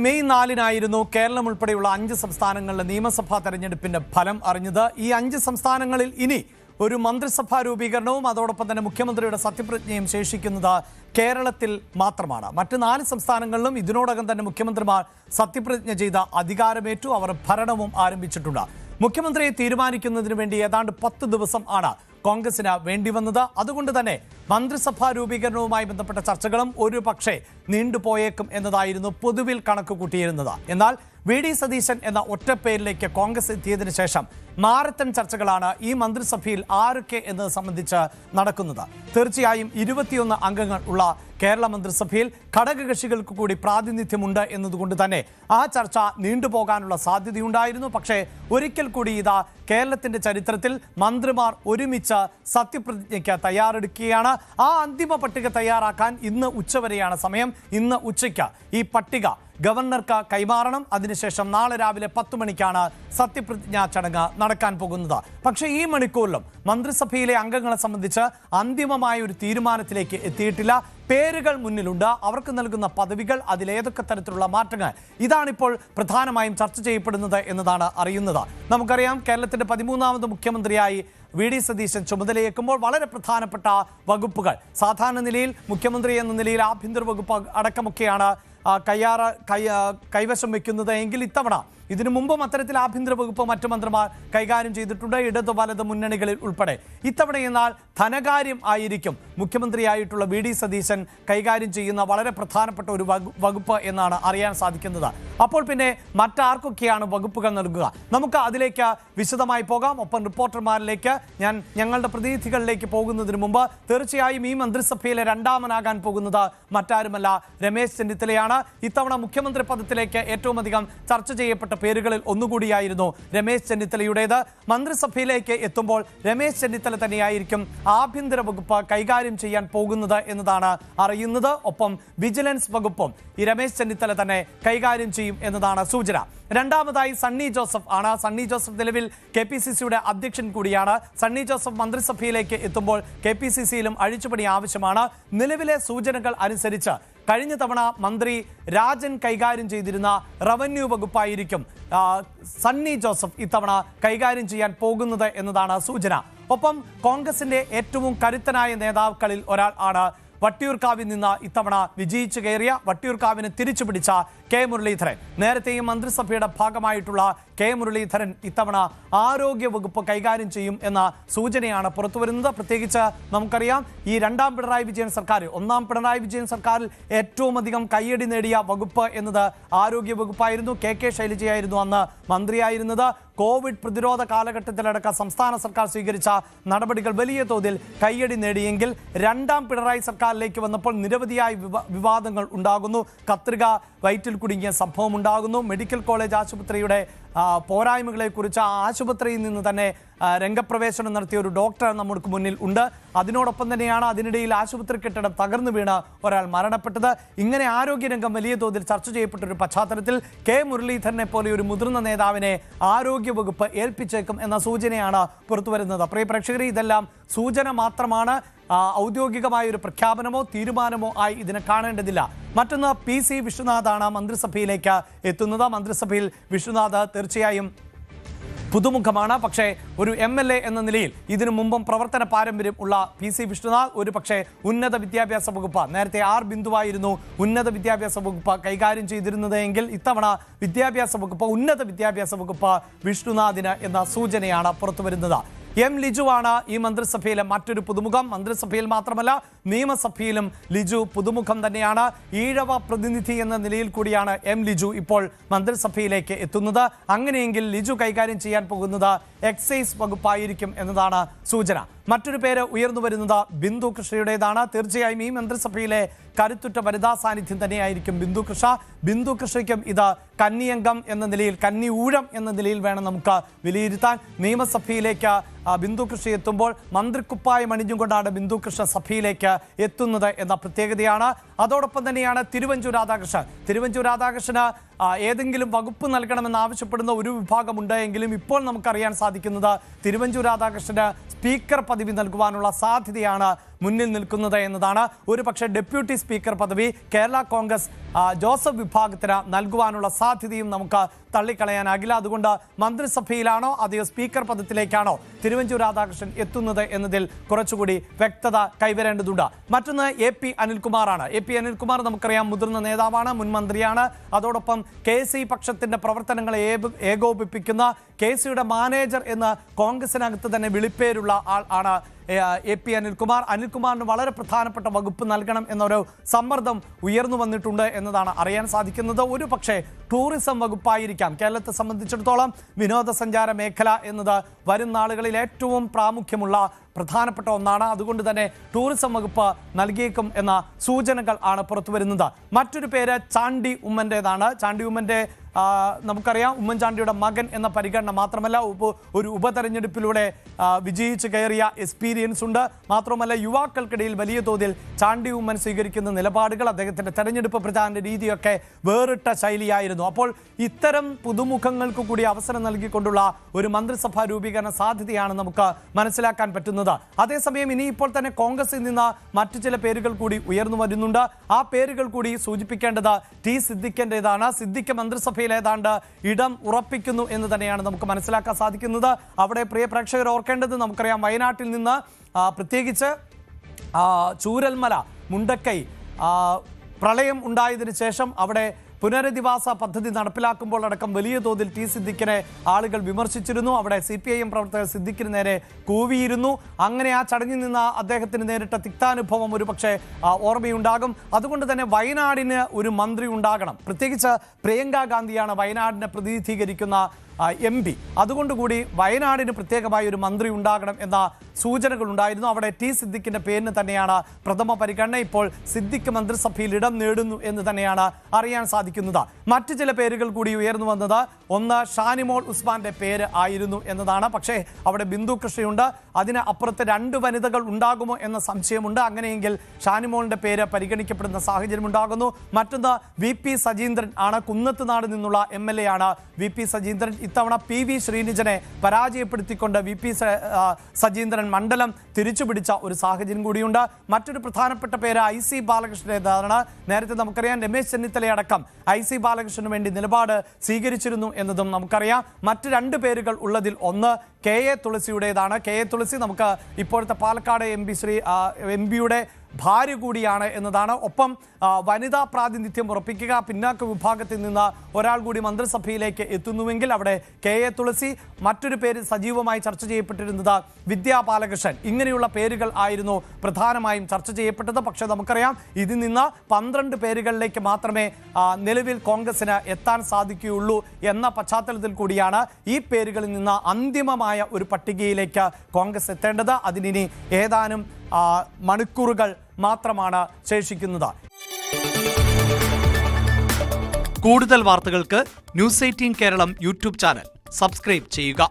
May 4-നായിരുന്നു Keralam ഉൾപ്പെടെയുള്ള 5 സംസ്ഥാനങ്ങളിലെ നിയമസഭാ തെരഞ്ഞെടുപ്പിന്റെ ഫലം അറിഞ്ഞത്. ഈ 5 സംസ്ഥാനങ്ങളിൽ ഇനി ഒരു മന്ത്രിസഭാ രൂപീകരണവും അതോടൊപ്പം തന്നെ മുഖ്യമന്ത്രിയുടെ സത്യപ്രതിജ്ഞയും ശേഷിക്കുന്നത് കേരളത്തിൽ മാത്രമാണ്. മറ്റ് 4 സംസ്ഥാനങ്ങളിലും ഇതിനോടകം തന്നെ മുഖ്യമന്ത്രിമാർ സത്യപ്രതിജ്ഞ ചെയ്ത അധികാരമേറ്റു. അവർ ഭരണവും ആരംഭിച്ചിട്ടുണ്ട്. മുഖ്യമന്ത്രിയെ തീരുമാനിക്കുന്നതിന് വേണ്ടി ഏതാണ്ട് 10 ദിവസം ആണ് കോൺഗ്രസിന് വേണ്ടി വന്നത്. അതുകൊണ്ട് തന്നെ മന്ത്രിസഭാ രൂപീകരണവുമായി ബന്ധപ്പെട്ട ചർച്ചകളും ഒരു പക്ഷേ നീണ്ടുപോയേക്കും എന്നതായിരുന്നു പൊതുവിൽ കണക്ക് കൂട്ടിയിരുന്നത്. എന്നാൽ വി.ഡി. സതീശൻ എന്ന ഒറ്റപ്പേരിലേക്ക് കോൺഗ്രസ് എത്തിയതിനു ശേഷം മാരത്തൺ ചർച്ചകളാണ് ഈ മന്ത്രിസഭയിൽ ആരൊക്കെ എന്നത് സംബന്ധിച്ച് നടക്കുന്നത്. തീർച്ചയായും 21 അംഗങ്ങൾ ഉള്ള കേരള മന്ത്രിസഭയിൽ ഘടകകക്ഷികൾക്ക് കൂടി പ്രാതിനിധ്യമുണ്ട് എന്നതുകൊണ്ട് തന്നെ ആ ചർച്ച നീണ്ടുപോകാനുള്ള സാധ്യതയുണ്ടായിരുന്നു. പക്ഷേ ഒരിക്കൽ കൂടി ഇതാ കേരളത്തിന്റെ ചരിത്രത്തിൽ മന്ത്രിമാർ ഒരുമിച്ച് സത്യപ്രതിജ്ഞയ്ക്ക് തയ്യാറെടുക്കുകയാണ്. ആ അന്തിമ പട്ടിക തയ്യാറാക്കാൻ ഇന്ന് ഉച്ചവരെയാണ് സമയം. ഇന്ന് ഉച്ചയ്ക്ക് ഈ പട്ടിക ഗവർണർക്ക് കൈമാറണം. അതിനുശേഷം നാളെ രാവിലെ 10 മണിക്കാണ് സത്യപ്രതിജ്ഞാ ചടങ്ങ് നടക്കാൻ പോകുന്നത്. പക്ഷേ ഈ മണിക്കൂറിലും മന്ത്രിസഭയിലെ അംഗങ്ങളെ സംബന്ധിച്ച് അന്തിമമായ ഒരു തീരുമാനത്തിലേക്ക് എത്തിയിട്ടില്ല. പേരുകൾ മുന്നിലുണ്ട്, അവർക്ക് നൽകുന്ന പദവികൾ, അതിലേതൊക്കെ തരത്തിലുള്ള മാറ്റങ്ങൾ, ഇതാണിപ്പോൾ പ്രധാനമായും ചർച്ച ചെയ്യപ്പെടുന്നത് എന്നതാണ് അറിയുന്നത്. നമുക്കറിയാം, കേരളത്തിന്റെ 13ാമത് മുഖ്യമന്ത്രിയായി വി.ഡി. സതീശൻ ചുമതലയേൽക്കുമ്പോൾ വളരെ പ്രധാനപ്പെട്ട വകുപ്പുകൾ സാധാരണ നിലയിൽ മുഖ്യമന്ത്രി എന്ന നിലയിൽ ആഭ്യന്തര വകുപ്പ് അടക്കമൊക്കെയാണ് കൈവശം വെക്കുന്നത് എങ്കിൽ ഇത്തവണ ഇതിനു മുമ്പും അത്തരത്തിൽ ആഭ്യന്തര വകുപ്പ് മറ്റു മന്ത്രിമാർ കൈകാര്യം ചെയ്തിട്ടുണ്ട്, ഇടത് വലത് മുന്നണികളിൽ ഉൾപ്പെടെ. ഇത്തവണ എന്നാൽ ധനകാര്യം ആയിരിക്കും മുഖ്യമന്ത്രിയായിട്ടുള്ള വി.ഡി. സതീശൻ കൈകാര്യം ചെയ്യുന്ന വളരെ പ്രധാനപ്പെട്ട ഒരു വകുപ്പ് എന്നാണ് അറിയാൻ സാധിക്കുന്നത്. അപ്പോൾ പിന്നെ മറ്റാർക്കൊക്കെയാണ് വകുപ്പുകൾ നൽകുക? നമുക്ക് അതിലേക്ക് വിശദമായി പോകാം. ഒപ്പം റിപ്പോർട്ടർമാരിലേക്ക് ഞങ്ങളുടെ പ്രതിനിധികളിലേക്ക് പോകുന്നതിന് മുമ്പ് തീർച്ചയായും ഈ മന്ത്രിസഭയിലെ രണ്ടാമനാകാൻ പോകുന്നത് മറ്റാരുമല്ല, രമേശ് ചെന്നിത്തലയാണ്. ഇത്തവണ മുഖ്യമന്ത്രി പദത്തിലേക്ക് ഏറ്റവും അധികം ചർച്ച ചെയ്യപ്പെട്ട പേരുകളിൽ ഒന്നുകൂടിയായിരുന്നു രമേശ് ചെന്നിത്തലയുടേത്. മന്ത്രിസഭയിലേക്ക് എത്തുമ്പോൾ രമേശ് ചെന്നിത്തല തന്നെയായിരിക്കും ആഭ്യന്തര വകുപ്പ് കൈകാര്യം ചെയ്യാൻ പോകുന്നത് എന്നതാണ് അറിയുന്നത്. ഒപ്പം വിജിലൻസ് വകുപ്പും ഈ രമേശ് ചെന്നിത്തല തന്നെ കൈകാര്യം ചെയ്യും എന്നതാണ് സൂചന. രണ്ടാമതായി സണ്ണി ജോസഫ് ആണ്. സണ്ണി ജോസഫ് നിലവിൽ KPCCയുടെ അധ്യക്ഷൻ കൂടിയാണ്. സണ്ണി ജോസഫ് മന്ത്രിസഭയിലേക്ക് എത്തുമ്പോൾ KPCCയിലും അഴിച്ചുപണി ആവശ്യമാണ്. നിലവിലെ സൂചനകൾ അനുസരിച്ച് കഴിഞ്ഞ തവണ മന്ത്രി രാജൻ കൈകാര്യം ചെയ്തിരുന്ന റവന്യൂ വകുപ്പായിരിക്കും സണ്ണി ജോസഫ് ഇത്തവണ കൈകാര്യം ചെയ്യാൻ പോകുന്നത് എന്നതാണ് സൂചന. ഒപ്പം കോൺഗ്രസിന്റെ ഏറ്റവും കരുത്തനായ നേതാക്കളിൽ ഒരാൾ ആണ് വട്ടിയൂർക്കാവിൽ നിന്ന് ഇത്തവണ വിജയിച്ചു കയറിയ, വട്ടിയൂർക്കാവിനെ തിരിച്ചുപിടിച്ച കെ മുരളീധരൻ. നേരത്തെയും മന്ത്രിസഭയുടെ ഭാഗമായിട്ടുള്ള കെ മുരളീധരൻ ഇത്തവണ ആരോഗ്യ വകുപ്പ് കൈകാര്യം ചെയ്യും എന്ന സൂചനയാണ് പുറത്തുവരുന്നത്. പ്രത്യേകിച്ച് നമുക്കറിയാം, ഈ രണ്ടാം പിണറായി വിജയൻ സർക്കാർ, ഒന്നാം പിണറായി വിജയൻ സർക്കാരിൽ ഏറ്റവും അധികം കയ്യടി നേടിയ വകുപ്പ് എന്നത് ആരോഗ്യ വകുപ്പായിരുന്നു. കെ ശൈലജയായിരുന്നു അന്ന് മന്ത്രിയായിരുന്നത്. കോവിഡ് പ്രതിരോധ കാലഘട്ടത്തിലടക്കം സംസ്ഥാന സർക്കാർ സ്വീകരിച്ച നടപടികൾ വലിയ തോതിൽ കയ്യടി നേടിയെങ്കിൽ രണ്ടാം പിണറായി സർക്കാരിലേക്ക് വന്നപ്പോൾ നിരവധിയായ വിവാദങ്ങൾ ഉണ്ടാകുന്നു. കത്രിക വയറ്റിൽ കുടുങ്ങിയ സംഭവം ഉണ്ടാകുന്നു. മെഡിക്കൽ കോളേജ് ആശുപത്രിയുടെ പോരായ്മകളെക്കുറിച്ച് ആ ആശുപത്രിയിൽ നിന്ന് തന്നെ രംഗപ്രവേശനം നടത്തിയ ഒരു ഡോക്ടർ നമുക്ക് മുന്നിൽ ഉണ്ട്. അതിനോടൊപ്പം തന്നെയാണ് അതിനിടയിൽ ആശുപത്രി കെട്ടിടം തകർന്നു വീണ് ഒരാൾ മരണപ്പെട്ടത്. ഇങ്ങനെ ആരോഗ്യരംഗം വലിയ തോതിൽ ചർച്ച ചെയ്യപ്പെട്ട ഒരു പശ്ചാത്തലത്തിൽ കെ മുരളീധരനെ പോലെ ഒരു മുതിർന്ന നേതാവിനെ ആരോഗ്യവകുപ്പ് ഏൽപ്പിച്ചേക്കും എന്ന സൂചനയാണ് പുറത്തുവരുന്നത്. പ്രിയ പ്രേക്ഷകരെ, ഇതെല്ലാം സൂചന മാത്രമാണ്. ഔദ്യോഗികമായ ഒരു പ്രഖ്യാപനമോ തീരുമാനമോ ആയി ഇതിനെ കാണേണ്ടതില്ല. മറ്റൊന്ന്, PC വിശ്വനാഥാണ് മന്ത്രിസഭയിലേക്ക് എത്തുന്നത്. മന്ത്രിസഭയിൽ വിശ്വനാഥ് തീർച്ചയായും പുതുമുഖമാണ്. പക്ഷേ ഒരു MLA എന്ന നിലയിൽ ഇതിനു മുമ്പും പ്രവർത്തന പാരമ്പര്യം ഉള്ള PC വിശ്വനാഥ് ഒരു പക്ഷേ ഉന്നത വിദ്യാഭ്യാസ വകുപ്പ്, നേരത്തെ R.ബിന്ദുവായിരുന്നു ഉന്നത വിദ്യാഭ്യാസ വകുപ്പ് കൈകാര്യം ചെയ്തിരുന്നത് എങ്കിൽ ഇത്തവണ വിദ്യാഭ്യാസ വകുപ്പ്, ഉന്നത വിദ്യാഭ്യാസ വകുപ്പ് വിശ്വനാഥിന് എന്ന സൂചനയാണ് പുറത്തുവരുന്നത്. M. ലിജുവാണ് ഈ മന്ത്രിസഭയിലെ മറ്റൊരു പുതുമുഖം. മന്ത്രിസഭയിൽ മാത്രമല്ല നിയമസഭയിലും ലിജു പുതുമുഖം തന്നെയാണ്. ഈഴവ പ്രതിനിധി എന്ന നിലയിൽ കൂടിയാണ് M. ലിജു ഇപ്പോൾ മന്ത്രിസഭയിലേക്ക് എത്തുന്നത്. അങ്ങനെയെങ്കിൽ ലിജു കൈകാര്യം ചെയ്യാൻ പോകുന്നത് എക്സൈസ് വകുപ്പായിരിക്കും എന്നതാണ് സൂചന. മറ്റൊരു പേര് ഉയർന്നു വരുന്നത് ബിന്ദു കൃഷ്ണയുടേതാണ്. തീർച്ചയായും ഈ മന്ത്രിസഭയിലെ കരുത്തുറ്റ വനിതാ സാന്നിധ്യം തന്നെയായിരിക്കും ബിന്ദു കൃഷ്ണ. ബിന്ദു കൃഷ്ണയ്ക്കും ഇത് കന്നിയംഗം എന്ന നിലയിൽ, കന്നി ഊഴം എന്ന നിലയിൽ വേണം നമുക്ക് വിലയിരുത്താൻ. നിയമസഭയിലേക്ക് ബിന്ദു കൃഷ്ണ എത്തുമ്പോൾ മന്ത്രിക്കുപ്പായം അണിഞ്ഞുകൊണ്ടാണ് ബിന്ദു കൃഷ്ണ സഭയിലേക്ക് എത്തുന്നത് എന്ന പ്രത്യേകതയാണ്. അതോടൊപ്പം തന്നെയാണ് തിരുവഞ്ചൂർ രാധാകൃഷ്ണൻ. തിരുവഞ്ചൂർ രാധാകൃഷ്ണന് ഏതെങ്കിലും വകുപ്പ് നൽകണമെന്ന് ആവശ്യപ്പെടുന്ന ഒരു വിഭാഗമുണ്ട് എങ്കിലും ഇപ്പോൾ നമുക്കറിയാൻ സാധിക്കുന്നത് തിരുവഞ്ചൂർ രാധാകൃഷ്ണന് സ്പീക്കർ പദവി നൽകുവാനുള്ള സാധ്യതയാണ് മുന്നിൽ നിൽക്കുന്നത് എന്നതാണ്. ഒരുപക്ഷെ ഡെപ്യൂട്ടി സ്പീക്കർ പദവി കേരള കോൺഗ്രസ് ജോസഫ് വിഭാഗത്തിന് നൽകുവാനുള്ള സാധ്യതയും നമുക്ക് തള്ളിക്കളയാനാകില്ല. അതുകൊണ്ട് മന്ത്രിസഭയിലാണോ അതെയോ സ്പീക്കർ പദത്തിലേക്കാണോ തിരുവഞ്ചൂർ രാധാകൃഷ്ണൻ എത്തുന്നത് എന്നതിൽ കുറച്ചുകൂടി വ്യക്തത കൈവരേണ്ടതുണ്ട്. മറ്റൊന്ന് AP അനിൽകുമാറാണ്. AP അനിൽകുമാർ നമുക്കറിയാം മുതിർന്ന നേതാവാണ്, മുൻ മന്ത്രിയാണ്. അതോടൊപ്പം KC പക്ഷത്തിന്റെ പ്രവർത്തനങ്ങളെ ഏകോപിപ്പിക്കുന്ന KCയുടെ മാനേജർ എന്ന് കോൺഗ്രസിനകത്ത് തന്നെ വിളിപ്പേരുള്ള ആൾ ആണ് AP അനിൽകുമാർ. അനിൽകുമാറിന് വളരെ പ്രധാനപ്പെട്ട വകുപ്പ് നൽകണം എന്നൊരു സമ്മർദ്ദം ഉയർന്നു വന്നിട്ടുണ്ട് എന്നതാണ് അറിയാൻ സാധിക്കുന്നത്. ഒരു പക്ഷേ ടൂറിസം വകുപ്പായിരിക്കാം. കേരളത്തെ സംബന്ധിച്ചിടത്തോളം വിനോദസഞ്ചാര മേഖല എന്നത് വരും നാളുകളിൽ ഏറ്റവും പ്രാമുഖ്യമുള്ള പ്രധാനപ്പെട്ട ഒന്നാണ്. അതുകൊണ്ട് തന്നെ ടൂറിസം വകുപ്പ് നൽകിയേക്കും എന്ന സൂചനകൾ ആണ് പുറത്തു വരുന്നത്. മറ്റൊരു പേര് ചാണ്ടി ഉമ്മൻ്റേതാണ്. ചാണ്ടി ഉമ്മൻ്റെ നമുക്കറിയാം ഉമ്മൻചാണ്ടിയുടെ മകൻ എന്ന പരിഗണന മാത്രമല്ല, ഒരു ഉപതെരഞ്ഞെടുപ്പിലൂടെ വിജയിച്ച് കയറിയ എക്സ്പീരിയൻസ് ഉണ്ട്. മാത്രമല്ല യുവാക്കൾക്കിടയിൽ വലിയ തോതിൽ ചാണ്ടി ഉമ്മൻ സ്വീകരിക്കുന്ന നിലപാടുകൾ, അദ്ദേഹത്തിൻ്റെ തെരഞ്ഞെടുപ്പ് പ്രചാരണ രീതിയൊക്കെ വേറിട്ട ശൈലിയായിരുന്നു. അപ്പോൾ ഇത്തരം പുതുമുഖങ്ങൾക്ക് കൂടി അവസരം നൽകിക്കൊണ്ടുള്ള ഒരു മന്ത്രിസഭാ രൂപീകരണ സാധ്യതയാണ് നമുക്ക് മനസ്സിലാക്കാൻ പറ്റുന്നത്. അതേസമയം ഇനിയിപ്പോൾ തന്നെ കോൺഗ്രസിൽ നിന്ന് മറ്റു ചില പേരുകൾ കൂടി ഉയർന്നു വരുന്നുണ്ട്. ആ പേരുകൾ കൂടി സൂചിപ്പിക്കേണ്ടത് T സിദ്ദിഖിൻ്റെതാണ്. സിദ്ദിഖ് മന്ത്രിസഭ ഏതാണ്ട് ഇടം ഉറപ്പിക്കുന്നു എന്ന് തന്നെയാണ് നമുക്ക് മനസ്സിലാക്കാൻ സാധിക്കുന്നത്. അവിടെ പ്രിയ പ്രേക്ഷകർ ഓർക്കേണ്ടത്, നമുക്കറിയാം വയനാട്ടിൽ നിന്ന് പ്രത്യേകിച്ച് ചൂരൽമല, മുണ്ടക്കൈ പ്രളയം ഉണ്ടായതിനു ശേഷം അവിടെ പുനരധിവാസ പദ്ധതി നടപ്പിലാക്കുമ്പോൾ അടക്കം വലിയ തോതിൽ T സിദ്ദിഖിനെ ആളുകൾ വിമർശിച്ചിരുന്നു. അവിടെ CPIM പ്രവർത്തകർ സിദ്ദിഖിന് നേരെ കൂവിയിരുന്നു. അങ്ങനെ ആ ചടങ്ങിൽ നിന്ന് അദ്ദേഹത്തിന് നേരിട്ട തിക്താനുഭവം ഒരു പക്ഷേ ഓർമ്മയുണ്ടാകും. അതുകൊണ്ട് തന്നെ വയനാടിന് ഒരു മന്ത്രി ഉണ്ടാകണം. പ്രത്യേകിച്ച് പ്രിയങ്ക ഗാന്ധിയാണ് വയനാടിനെ പ്രതിനിധീകരിക്കുന്ന MP. അതുകൊണ്ടുകൂടി വയനാടിന് പ്രത്യേകമായി ഒരു മന്ത്രി ഉണ്ടാകണം എന്ന സൂചനകൾ ഉണ്ടായിരുന്നു. അവിടെ T സിദ്ദിഖിന്റെ പേരിന് തന്നെയാണ് പ്രഥമ പരിഗണന. ഇപ്പോൾ സിദ്ദിഖ് മന്ത്രിസഭയിൽ ഇടം നേടുന്നു എന്ന് തന്നെയാണ് അറിയാൻ സാധിക്കുന്നത്. മറ്റു ചില പേരുകൾ കൂടി ഉയർന്നു വന്നത്, ഒന്ന് ഷാനിമോൾ ഉസ്മാന്റെ പേര് ആയിരുന്നു എന്നതാണ്. പക്ഷേ അവിടെ ബിന്ദു കൃഷ്ണയുണ്ട്. അതിന് അപ്പുറത്ത് 2 വനിതകൾ ഉണ്ടാകുമോ എന്ന സംശയമുണ്ട്. അങ്ങനെയെങ്കിൽ ഷാനിമോളിന്റെ പേര് പരിഗണിക്കപ്പെടുന്ന സാഹചര്യം ഉണ്ടാകുന്നു. മറ്റൊന്ന് VP സജീന്ദ്രൻ ആണ്. കുന്നത്തുനാട് നിന്നുള്ള MLA ആണ് VP സജീന്ദ്രൻ. ഇത്തവണ PV ശ്രീനിജനെ പരാജയപ്പെടുത്തിക്കൊണ്ട് VP സജീന്ദ്രൻ മണ്ഡലം തിരിച്ചുപിടിച്ച ഒരു സാഹചര്യം കൂടിയുണ്ട്. മറ്റൊരു പ്രധാനപ്പെട്ട പേര് IC ബാലകൃഷ്ണൻ്റെതാണ്. നേരത്തെ നമുക്കറിയാം രമേശ് ചെന്നിത്തലയടക്കം IC ബാലകൃഷ്ണന് വേണ്ടി നിലപാട് സ്വീകരിച്ചിരുന്നു എന്നതും നമുക്കറിയാം. മറ്റ് 2 പേരുകൾ ഉള്ളതിൽ ഒന്ന് KA തുളസിയുടേതാണ്. KA തുളസി നമുക്ക് ഇപ്പോഴത്തെ പാലക്കാട് MP യുടെ ഭാര്യ കൂടിയാണ് എന്നതാണ്. ഒപ്പം വനിതാ പ്രാതിനിധ്യം ഉറപ്പിക്കുക, പിന്നാക്ക വിഭാഗത്തിൽ നിന്ന് ഒരാൾ കൂടി മന്ത്രിസഭയിലേക്ക് എത്തുന്നുവെങ്കിൽ അവിടെ KA തുളസി. മറ്റൊരു പേര് സജീവമായി ചർച്ച ചെയ്യപ്പെട്ടിരുന്നത് വിദ്യാ ബാലകൃഷ്ണൻ. ഇങ്ങനെയുള്ള പേരുകൾ ആയിരുന്നു പ്രധാനമായും ചർച്ച ചെയ്യപ്പെട്ടത്. പക്ഷേ നമുക്കറിയാം ഇതിൽ നിന്ന് 12 പേരുകളിലേക്ക് മാത്രമേ നിലവിൽ കോൺഗ്രസിന് എത്താൻ സാധിക്കുകയുള്ളൂ എന്ന പശ്ചാത്തലത്തിൽ കൂടിയാണ് ഈ പേരുകളിൽ നിന്ന് അന്തിമമായ ഒരു പട്ടികയിലേക്ക് കോൺഗ്രസ് എത്തേണ്ടത്. അതിനി ഏതാനും മണിക്കൂറുകൾ മാത്രമാണ് ശേഷിക്കുന്നത്. കൂടുതൽ വാർത്തകൾക്ക് News 18 Keralam YouTube channel subscribe ചെയ്യുക.